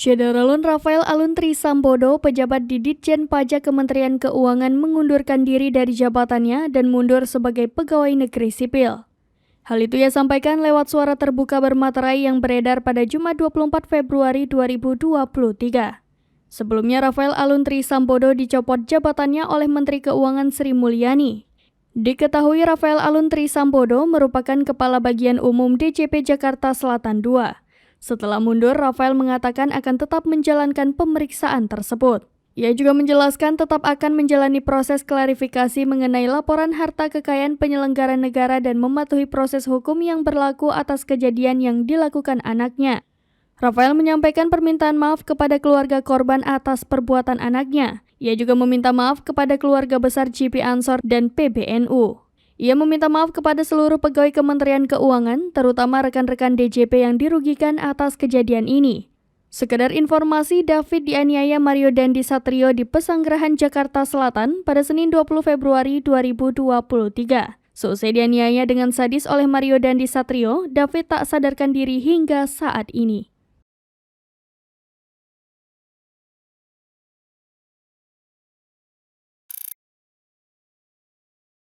Syederalun Rafael Aluntri Sambodo, pejabat di Ditjen Pajak Kementerian Keuangan, mengundurkan diri dari jabatannya dan mundur sebagai pegawai negeri sipil. Hal itu ia sampaikan lewat suara terbuka bermaterai yang beredar pada Jumat 24 Februari 2023. Sebelumnya, Rafael Aluntri Sambodo dicopot jabatannya oleh Menteri Keuangan Sri Mulyani. Diketahui Rafael Aluntri Sambodo merupakan Kepala Bagian Umum DJP Jakarta Selatan II. Setelah mundur, Rafael mengatakan akan tetap menjalankan pemeriksaan tersebut. Ia juga menjelaskan tetap akan menjalani proses klarifikasi mengenai laporan harta kekayaan penyelenggara negara dan mematuhi proses hukum yang berlaku atas kejadian yang dilakukan anaknya. Rafael menyampaikan permintaan maaf kepada keluarga korban atas perbuatan anaknya. Ia juga meminta maaf kepada keluarga besar GP Ansor dan PBNU. Ia meminta maaf kepada seluruh pegawai Kementerian Keuangan, terutama rekan-rekan DJP yang dirugikan atas kejadian ini. Sekedar informasi, David dianiaya Mario Dandi Satrio di Pesanggerahan Jakarta Selatan pada Senin 20 Februari 2023. Seusai dianiaya dengan sadis oleh Mario Dandi Satrio, David tak sadarkan diri hingga saat ini.